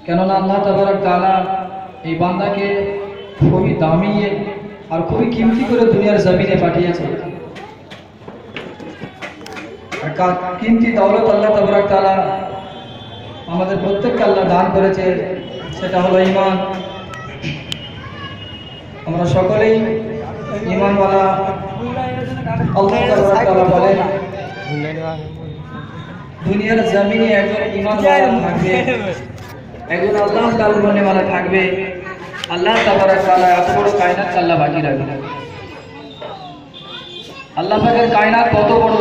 কেননা আল্লাহ তাবারক তাআলা এই বান্দাকে খুবই দামি আর খুবই কিমতি করে দুনিয়ার জমিনে পাঠিয়েছে। আর কিমতি দৌলত আল্লাহ তাবারক তাআলা আমাদের প্রত্যেককে আল্লাহ দান করেছে, সেটা হলো ঈমান। আমরা সকলেই ঈমানওয়ালা। আল্লাহ তাবারক তাআলা বলেন দুনিয়ার জমিনে একজন ঈমানওয়ালা থাকবে, একজন আল্লাহ তাআলা থাকবে। আল্লাহ তাবারক তাআলা এত বড় কায়নাত আল্লাহ বাকি রাখবে। আল্লাহ পাকের কায়নাত কত বড়!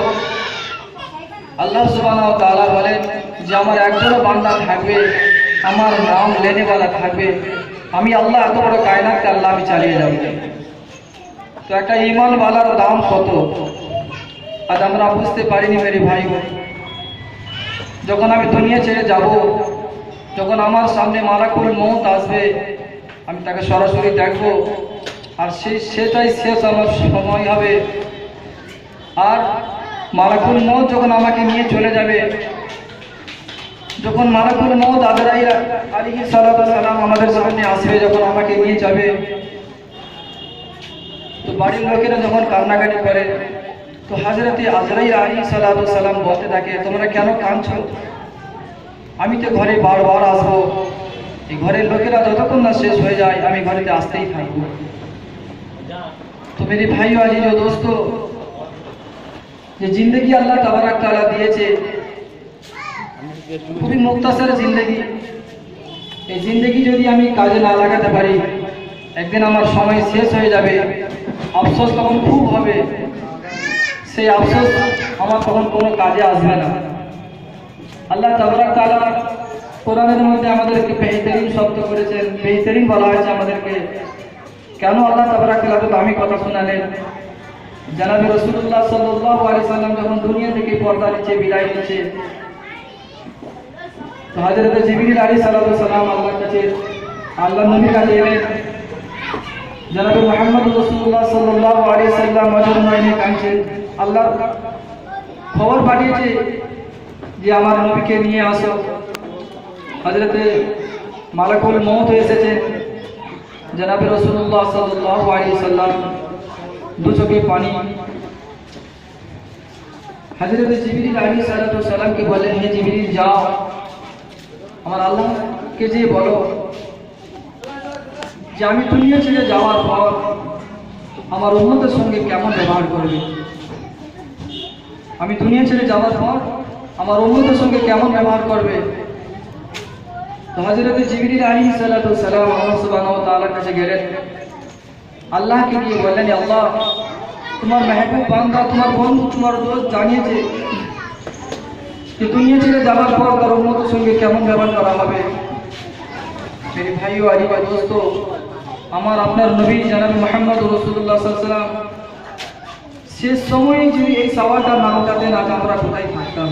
আল্লাহ সুবহানাহু ওয়া তাআলা বলেন যে আমার একজন বান্দা থাকবে, আমার নাম লেনেওয়ালা থাকবে, আমি আল্লাহ এত বড় কায়নাতকে আল্লাহ আমি চালিয়ে যাব। তো একটা ঈমানওয়ালার দাম কত আজ আমরা বুঝতে পারিনি মেরে ভাই। যখন আমি দুনিয়া ছেড়ে যাব, যখন আমার সামনে মালাকুল মউত আসবে, আমি তাকে সরাসরি দেখব। আর সেটাই শেষ আমার সময় হবে। আর মালাকুল মউত যখন আমাকে নিয়ে চলে যাবে, যখন মালাকুল মউত আজরাইল আলাইহিস সালাতু ওয়াস সালাম আমাদের সামনে আসবে, যখন আমাকে নিয়ে যাবে, তো বাড়ির লোকেরা যখন কান্নাকাটি করে, তো হযরতে আজরাইল আলাইহিস সালাতু ওয়াস সালাম বলতে থাকে, তোমরা কেন কাঁদছো? আমি তো ঘরে বারবার আসবো। এই ঘরের লোকেরা যতক্ষণ না শেষ হয়ে যায় আমি ঘরেতে আসতেই থাকবো। তো মেরে ভাই আজিজ ও দোস্ত, যে জিন্দগি আল্লাহ তাবারক তাআলা দিয়েছে খুবই মুক্তাসার জিন্দগি। এই জিন্দগি যদি আমি কাজে না লাগাতে পারি, একদিন আমার সময় শেষ হয়ে যাবে, আফসোস তখন খুব হবে। সেই আফসোস আমার তখন কোনো কাজে আসবে না। আল্লাহ তাবারক তাআলা কোরআনের মধ্যে আমাদেরকে বেহতরিন শব্দ করেছেন, বেহতরিন বলা হয়েছে আমাদেরকে। কেন আল্লাহ তাবারক তাআলা তো দামি কথা শোনালেন? জনাবে রাসূলুল্লাহ সাল্লাল্লাহু আলাইহি সাল্লাম যখন দুনিয়া থেকে পর্দা নিচে বিদায় নিচ্ছে, তো হযরত জিবরিল আলাইহিস সালাম আল্লাহর কাছে, আল্লাহর নবীর কাছে এলেন। জনাবে মুহাম্মদ রাসূলুল্লাহ সাল্লাল্লাহু আলাইহি সাল্লাম ওয়াজুর নয়নে কাঁদছেন। আল্লাহ খবর পাঠিয়েছে যে আমার নবীকে নিয়ে আসো। হযরতে মালাকুল মউত এসেছে। জনাবে রাসূলুল্লাহ সাল্লাল্লাহু আলাইহি সাল্লাম দু চোখে পানি। হযরত জিবরিল আলাইহিস সালামকে বললেন, হে জিবরিল, যাও আমার আল্লাহকে যে বলো যে আমি দুনিয়া ছেড়ে যাওয়ার পর আমার উম্মতের সঙ্গে কেমন ব্যবহার করবে। আমি দুনিয়া ছেড়ে যাওয়ার পর আমার উম্মতের সঙ্গে কেমন ব্যবহার করবে। তো হযরত জিবরিল আলাইহিস সালাম আল্লাহ সুবহানাহু ওয়া তাআলার কাছে গেলেন। আল্লাহকে গিয়ে বললেন, আল্লাহ, তোমার মেহবুব বান্দা, তোমার বন্ধু, তোমার দোস্ত জানিয়েছে যে দুনিয়া ছেড়ে যাওয়ার পর তার উম্মতের সঙ্গে কেমন ব্যবহার করা হবে। মেরে ভাইও আজিজ দোস্ত, আমার আপনার নবী জনাব মুহাম্মদ রাসূলুল্লাহ সাল্লাল্লাহু আলাইহি ওয়াসাল্লাম শেষ সময়ে যদি এই সওয়ালটা না উঠাতেন, আজ আমরা কোথায় থাকতাম?